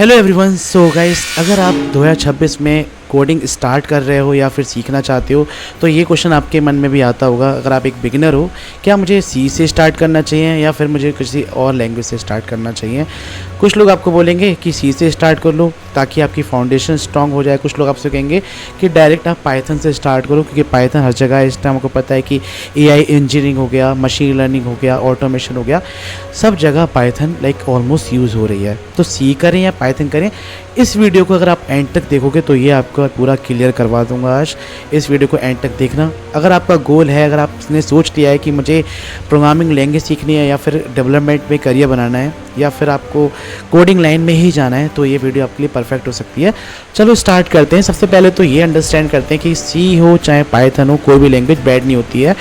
Hello everyone. So guys, अगर आप 2026 में कोडिंग स्टार्ट कर रहे हो या फिर सीखना चाहते हो तो ये क्वेश्चन आपके मन में भी आता होगा। अगर आप एक बिगिनर हो, क्या मुझे सी से स्टार्ट करना चाहिए या फिर मुझे किसी और लैंग्वेज से स्टार्ट करना चाहिए। कुछ लोग आपको बोलेंगे कि सी से स्टार्ट कर लो ताकि आपकी फाउंडेशन स्ट्रांग हो जाए। कुछ लोग आपसे कहेंगे कि डायरेक्ट आप पाइथन से स्टार्ट करो, क्योंकि पाइथन हर जगह इस टाइम आपको पता है कि एआई इंजीनियरिंग हो गया, मशीन लर्निंग हो गया, ऑटोमेशन हो गया, सब जगह पाइथन ऑलमोस्ट यूज़ हो रही है। तो सी करें या पाइथन करें, इस वीडियो को अगर आप एंड तक देखोगे तो ये आपका पूरा क्लियर करवा दूंगा आज। इस वीडियो को एंड तक देखना। अगर आपका गोल है, अगर आपने सोच लिया है कि मुझे प्रोग्रामिंग लैंग्वेज सीखनी है या फिर डेवलपमेंट में करियर बनाना है या फिर आपको कोडिंग लाइन में ही जाना है, तो ये वीडियो आपके लिए परफेक्ट हो सकती है। चलो स्टार्ट करते हैं। सबसे पहले तो ये अंडरस्टैंड करते हैं कि सी हो चाहे पाइथन हो, कोई भी लैंग्वेज बैड नहीं होती है,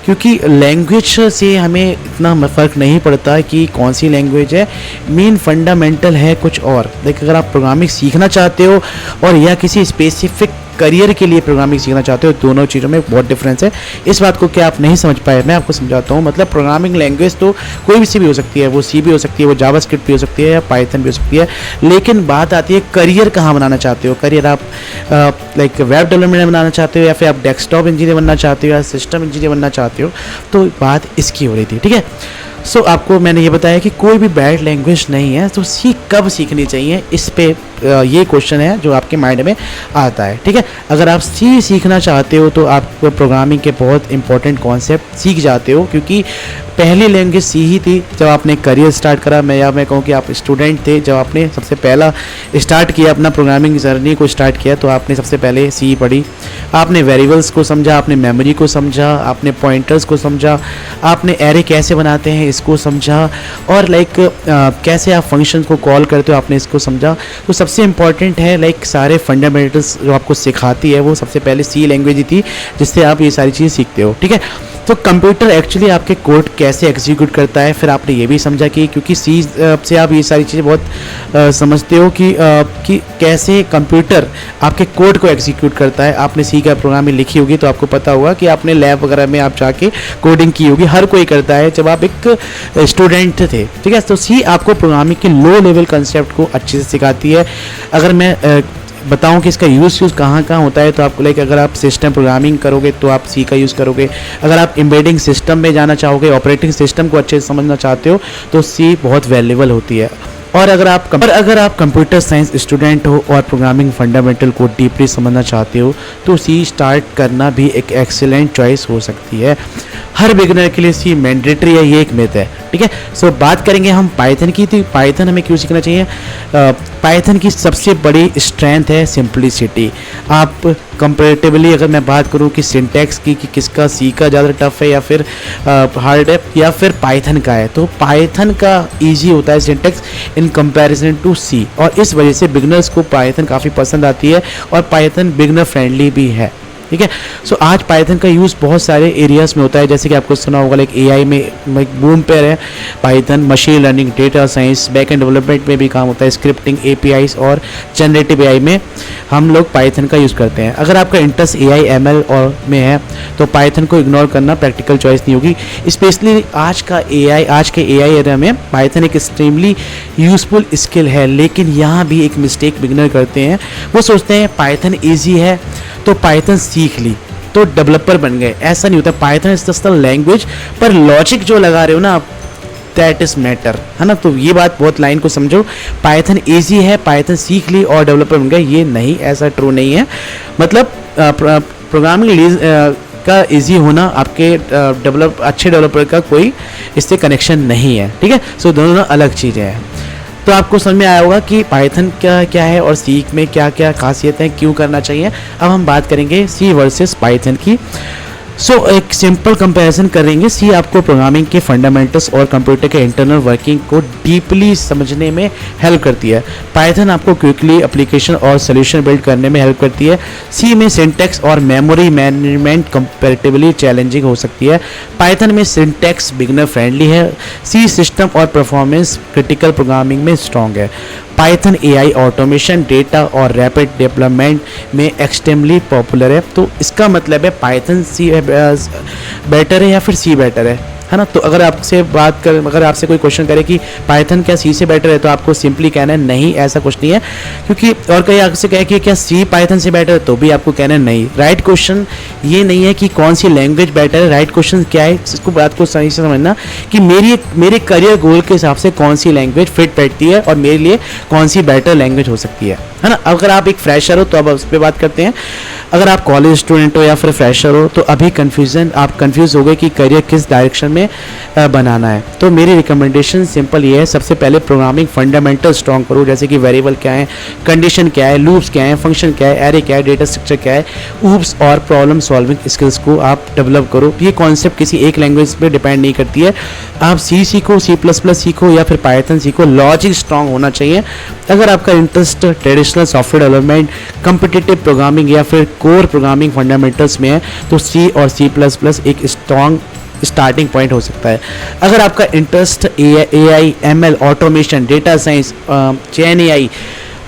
क्योंकि लैंग्वेज से हमें इतना फ़र्क नहीं पड़ता कि कौन सी लैंग्वेज है। मेन फंडामेंटल है कुछ और। देखिए, अगर आप प्रोग्रामिंग सीखना चाहते हो और या किसी स्पेसिफिक करियर के लिए प्रोग्रामिंग सीखना चाहते हो, दोनों चीज़ों में बहुत डिफरेंस है। इस बात को क्या आप नहीं समझ पाए, मैं आपको समझाता हूँ। मतलब प्रोग्रामिंग लैंग्वेज तो कोई भी सी भी हो सकती है, वो सी भी हो सकती है, वो जावास्क्रिप्ट भी हो सकती है या पाइथन भी हो सकती है। लेकिन बात आती है करियर कहाँ बनाना चाहते हो। करियर आप वेब डेवलपमेंट बनाना चाहते हो या फिर आप डेस्कटॉप इंजीनियर बनना चाहते हो या सिस्टम इंजीनियर बनना चाहते हो, तो बात इसकी हो रही थी। ठीक है, सो आपको मैंने ये बताया कि कोई भी बैड लैंग्वेज नहीं है, तो सी कब सीखनी चाहिए, इस पे ये क्वेश्चन है जो आपके माइंड में आता है। ठीक है, अगर आप सी सीखना चाहते हो तो आप प्रोग्रामिंग के बहुत इंपॉर्टेंट कॉन्सेप्ट सीख जाते हो, क्योंकि पहली लैंग्वेज सी ही थी जब आपने करियर स्टार्ट करा। मैं कहूँ कि आप स्टूडेंट थे जब आपने सबसे पहला स्टार्ट किया, अपना प्रोग्रामिंग जर्नी को स्टार्ट किया, तो आपने सबसे पहले सी पढ़ी। आपने वेरिएबल्स को समझा, आपने मेमोरी को समझा, आपने पॉइंटर्स को समझा, आपने एरे कैसे बनाते हैं इसको समझा, और कैसे आप फंक्शंस को कॉल करते हो, आपने इसको समझा। तो सबसे इंपॉर्टेंट है सारे फंडामेंटल्स जो आपको सिखाती है वो सबसे पहले सी लैंग्वेज ही थी, जिससे आप ये सारी चीज़ सीखते हो। ठीक है, तो कंप्यूटर एक्चुअली आपके कोड कैसे एग्जीक्यूट करता है, फिर आपने ये भी समझा कि क्योंकि सी से आप ये सारी चीज़ें बहुत समझते हो कि कैसे कंप्यूटर आपके कोड को एग्जीक्यूट करता है। आपने सी का प्रोग्रामिंग लिखी होगी तो आपको पता होगा कि आपने लैब वगैरह में आप जाके कोडिंग की होगी। हर कोई करता है जब आप एक स्टूडेंट थे। ठीक है, तो सी आपको प्रोग्रामिंग के लो लेवल कंसेप्ट को अच्छे से सिखाती है। अगर मैं बताऊं कि इसका यूज़ कहाँ होता है, तो आपको अगर आप सिस्टम प्रोग्रामिंग करोगे तो आप सी का यूज़ करोगे। अगर आप एम्बेडिंग सिस्टम में जाना चाहोगे, ऑपरेटिंग सिस्टम को अच्छे से समझना चाहते हो, तो सी बहुत वैल्यूएबल होती है। और अगर आप कंप्यूटर साइंस स्टूडेंट हो और प्रोग्रामिंग फंडामेंटल को डीपली समझना चाहते हो, तो सी स्टार्ट करना भी एक एक्सीलेंट चॉइस हो सकती है। हर बिगिनर के लिए सी मैंडेटरी है, ये एक मिथ है। ठीक है, सो बात करेंगे हम पाइथन की। तो पाइथन हमें क्यों सीखना चाहिए। पाइथन की सबसे बड़ी स्ट्रेंथ है सिंप्लिसिटी। आप कंपेरेटिवली अगर मैं बात करूं कि सिंटैक्स की कि किसका सी का ज़्यादा टफ है या फिर हार्ड है या फिर पाइथन का है, तो पाइथन का इजी होता है सिंटैक्स इन कंपैरिजन टू सी, और इस वजह से बिगनर्स को पाइथन काफ़ी पसंद आती है और पाइथन बिगनर फ्रेंडली भी है। ठीक है, सो आज पाइथन का यूज़ बहुत सारे एरियाज़ में होता है, जैसे कि आपको सुना होगा एआई में बूम पे है Python, machine learning, data science, back and development में भी काम होता है, स्क्रिप्टिंग, एपीआईज और जनरेटिव एआई में हम लोग पाइथन का यूज़ करते हैं। अगर आपका इंटरेस्ट एआई एमएल और में है तो पाइथन को इग्नोर करना प्रैक्टिकल चॉइस नहीं होगी। स्पेशली आज के एआई एरा में पाइथन एक एक्सट्रीमली यूज़फुल स्किल है। लेकिन यहाँ भी एक मिस्टेक बिगिनर करते हैं, वो सोचते हैं पाइथन ईजी है तो पाइथन सीख ली तो डेवलपर बन गए। ऐसा नहीं होता। Python is just a language, पर लॉजिक जो लगा रहे हो ना आप, दैट इज मैटर, है ना। तो ये बात बहुत लाइन को समझो। पाइथन इजी है, पाइथन सीख ली और डेवलपर बन गए, ये नहीं, ऐसा ट्रू नहीं है। मतलब प्रोग्रामिंग का इजी होना आपके अच्छे डेवलपर का कोई इससे कनेक्शन नहीं है। ठीक है, सो दोनों अलग चीज़ें हैं। तो आपको समझ में आया होगा कि पाइथन क्या है और सी में क्या क्या खासियत है, क्यों करना चाहिए। अब हम बात करेंगे सी वर्सेस पाइथन की। सो एक सिंपल कंपैरिजन करेंगे। सी आपको प्रोग्रामिंग के फंडामेंटल्स और कंप्यूटर के इंटरनल वर्किंग को डीपली समझने में हेल्प करती है। पाइथन आपको क्विकली एप्लीकेशन और सोल्यूशन बिल्ड करने में हेल्प करती है। सी में सिंटैक्स और मेमोरी मैनेजमेंट कंपैरेटिवली चैलेंजिंग हो सकती है। पाइथन में सिंटैक्स बिगिनर फ्रेंडली है। सी सिस्टम और परफॉर्मेंस क्रिटिकल प्रोग्रामिंग में स्ट्रॉन्ग है। पाइथन एआई, ऑटोमेशन, डेटा और रैपिड डेवलपमेंट में एक्सट्रीमली पॉपुलर है। तो इसका मतलब है पाइथन सी बेटर है या फिर सी बेटर है। है ना। तो अगर आपसे कोई क्वेश्चन करे कि पाइथन क्या सी से बेटर है, तो आपको सिंपली कहना है नहीं, ऐसा कुछ नहीं है। क्योंकि और कहीं आपसे कहे कि क्या सी पाइथन से बेटर है, तो भी आपको कहना है नहीं। राइट क्वेश्चन ये नहीं है कि कौन सी लैंग्वेज बेटर है, राइट क्वेश्चन क्या है, इसको बात को सही से समझना कि मेरे करियर गोल के हिसाब से कौन सी लैंग्वेज फिट बैठती है और मेरे लिए कौन सी बेटर लैंग्वेज हो सकती है ना। अगर आप एक फ्रेशर हो तो अब उस पर बात करते हैं। अगर आप कॉलेज स्टूडेंट हो या फिर फ्रेशर हो तो अभी आप कंफ्यूज हो गए कि करियर किस डायरेक्शन में बनाना है। तो मेरी रिकमेंडेशन सिंपल ये है, सबसे पहले प्रोग्रामिंग फंडामेंटल स्ट्रॉन्ग करो, जैसे कि वेरिएबल क्या है, कंडीशन क्या है, लूप्स क्या है, फंक्शन क्या है, एरे क्या है, डेटा स्ट्रक्चर क्या है, ऊप्स और प्रॉब्लम सॉल्विंग स्किल्स को आप डेवलप करो। ये कॉन्सेप्ट किसी एक लैंग्वेज पे डिपेंड नहीं करती है। आप सी सीखो, C++ सीखो या फिर पाइथन सीखो, लॉजिक स्ट्रॉन्ग होना चाहिए। अगर आपका interest traditional software development, competitive programming या फिर कोर प्रोग्रामिंग फंडामेंटल्स में है तो C और C++ एक स्ट्रॉन्ग स्टार्टिंग पॉइंट हो सकता है। अगर आपका interest AI, ML, automation, data science, chain AI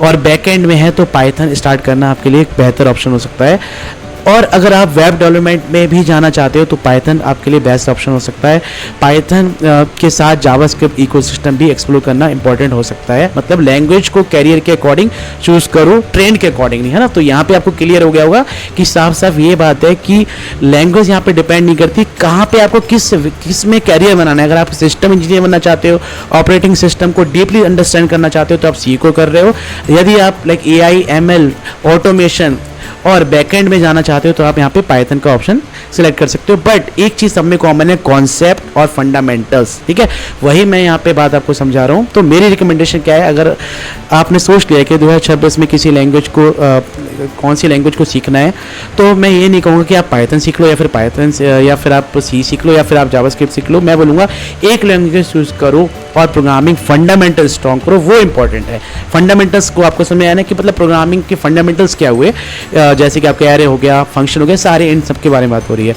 और बैकएंड में है तो पाइथन स्टार्ट करना आपके लिए एक बेहतर ऑप्शन हो सकता है। और अगर आप वेब डेवलपमेंट में भी जाना चाहते हो तो पाइथन आपके लिए बेस्ट ऑप्शन हो सकता है। पाइथन के साथ जावास्क्रिप्ट इकोसिस्टम भी एक्सप्लोर करना इंपॉर्टेंट हो सकता है। मतलब लैंग्वेज को कैरियर के अकॉर्डिंग चूज करो, ट्रेंड के अकॉर्डिंग नहीं, है ना। तो यहाँ पे आपको क्लियर हो गया होगा कि साफ साफ ये बात है कि लैंग्वेज यहाँ पे डिपेंड नहीं करती, कहाँ पे आपको किस में कैरियर बनाना है। अगर आप सिस्टम इंजीनियर बनना चाहते हो, ऑपरेटिंग सिस्टम को डीपली अंडरस्टैंड करना चाहते हो तो आप सी को कर रहे हो। यदि आप लाइक AI, ML, ऑटोमेशन और बैकएंड में जाना चाहते हो तो आप यहाँ पे पाइथन का ऑप्शन सिलेक्ट कर सकते हो। बट एक चीज़ सब में कॉमन है, कॉन्सेप्ट और फंडामेंटल्स, ठीक है। वही मैं यहाँ पे बात आपको समझा रहा हूँ। तो मेरी रिकमेंडेशन क्या है, अगर आपने सोच लिया कि 2026 में किसी लैंग्वेज को कौन सी लैंग्वेज को सीखना है, तो मैं ये नहीं कहूँगा कि आप पाइथन सीख लो या फिर आप सी सीख लो या फिर आप जावास्क्रिप्ट सीख लो। मैं बोलूँगा एक लैंग्वेज चूज करो और प्रोग्रामिंग फंडामेंटल स्ट्रॉन्ग करो, वो इंपॉर्टेंट है। फंडामेंटल्स को आपको समझ आना कि मतलब प्रोग्रामिंग के फंडामेंटल्स क्या हुए, जैसे कि आपके एरे हो गया, फंक्शन हो गया, सारे इन सब के बारे में बात हो रही है।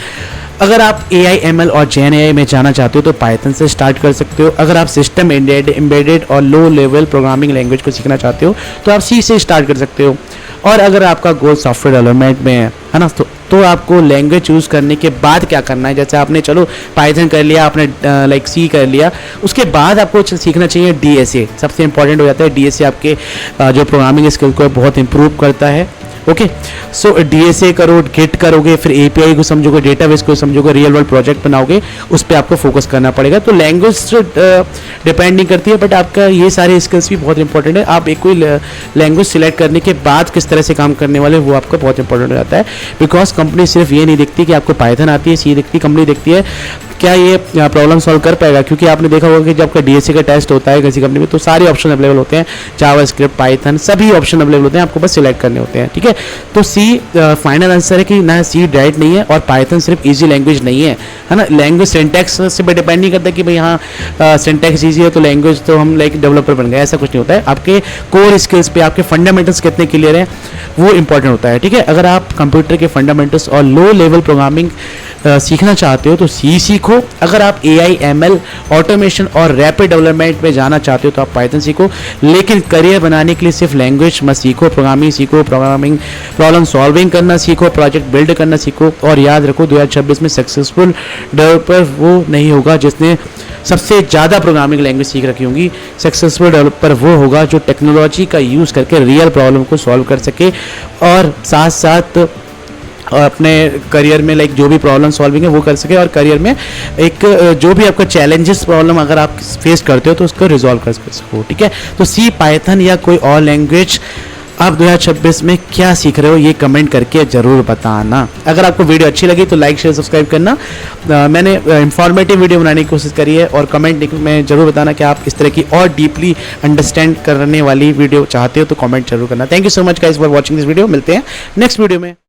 अगर आप AI, ML और चेन AI में जाना चाहते हो तो पाइथन से स्टार्ट कर सकते हो। अगर आप सिस्टम एम्बेडेड और लो लेवल प्रोग्रामिंग लैंग्वेज को सीखना चाहते हो तो आप C से स्टार्ट कर सकते हो। और अगर आपका गोल सॉफ्टवेयर डेवलपमेंट में है ना, तो आपको लैंग्वेज चूज़ करने के बाद क्या करना है, जैसे आपने चलो पाइथन कर लिया, आपने लाइक C कर लिया, उसके बाद आपको सीखना चाहिए DSA। सबसे इंपॉर्टेंट हो जाता है DSA, आपके जो प्रोग्रामिंग स्किल को बहुत इंप्रूव करता है। ओके, सो DSA करो, गिट करोगे, फिर API को समझोगे, डेटाबेस को समझोगे, रियल वर्ल्ड प्रोजेक्ट बनाओगे, उस पर आपको फोकस करना पड़ेगा। तो लैंग्वेज डिपेंड नहीं करती है, बट आपका ये सारे स्किल्स भी बहुत इंपॉर्टेंट है। आप एक कोई लैंग्वेज सिलेक्ट करने के बाद किस तरह से काम करने वाले, वो आपका बहुत इंपॉर्टेंट हो जाता है। बिकॉज कंपनी सिर्फ ये नहीं देखती कि आपको पाइथन आती है, C देखती, कंपनी देखती है क्या ये प्रॉब्लम सॉल्व कर पाएगा। क्योंकि आपने देखा होगा कि जब आपका DSA का टेस्ट होता है किसी कंपनी में तो सारे ऑप्शन अवेलेबल होते हैं, जावास्क्रिप्ट, पाइथन, सभी ऑप्शन अवेलेबल होते हैं, आपको बस सिलेक्ट करने होते हैं, ठीक है। तो C फाइनल आंसर है कि ना C डायरेक्ट नहीं है और पाइथन सिर्फ इजी लैंग्वेज नहीं है ना। लैंग्वेज सिंटैक्स से भी डिपेंड नहीं करता कि भाई हाँ सिंटैक्स ईजी है तो लैंग्वेज तो हम लाइक डेवलपर बन गए, ऐसा कुछ नहीं होता है। आपके कोर स्किल्स पे, आपके फंडामेंटल्स कितने क्लियर हैं वो इंपॉर्टेंट होता है, ठीक है। अगर आप कंप्यूटर के फंडामेंटल्स और लो लेवल प्रोग्रामिंग सीखना चाहते हो तो C सीखो। अगर आप AI, ML, ऑटोमेशन और रैपिड डेवलपमेंट में जाना चाहते हो तो आप पाइथन सीखो। लेकिन करियर बनाने के लिए सिर्फ लैंग्वेज मत सीखो, प्रोग्रामिंग सीखो, प्रोग्रामिंग प्रॉब्लम सॉल्विंग करना सीखो, प्रोजेक्ट बिल्ड करना सीखो। और याद रखो 2026 में सक्सेसफुल डेवलपर वो नहीं होगा जिसने सबसे ज़्यादा प्रोग्रामिंग लैंग्वेज सीख रखी होंगी। सक्सेसफुल डेवलपर वो होगा जो टेक्नोलॉजी का यूज़ करके रियल प्रॉब्लम को सॉल्व कर सके और साथ साथ अपने करियर में लाइक जो भी प्रॉब्लम सॉल्विंग है वो कर सके और करियर में एक जो भी आपका चैलेंजेस प्रॉब्लम अगर आप फेस करते हो तो उसको रिजॉल्व कर सको, ठीक है। तो C, पाइथन या कोई और लैंग्वेज आप 2026 में क्या सीख रहे हो ये कमेंट करके ज़रूर बताना। अगर आपको वीडियो अच्छी लगी तो लाइक, शेयर, सब्सक्राइब करना। मैंने इंफॉर्मेटिव वीडियो बनाने की कोशिश करी है और कमेंट में ज़रूर बताना कि आप इस तरह की और डीपली अंडरस्टैंड करने वाली वीडियो चाहते हो तो कमेंट जरूर करना। Thank you so much guys for watching this video. मिलते हैं नेक्स्ट वीडियो में।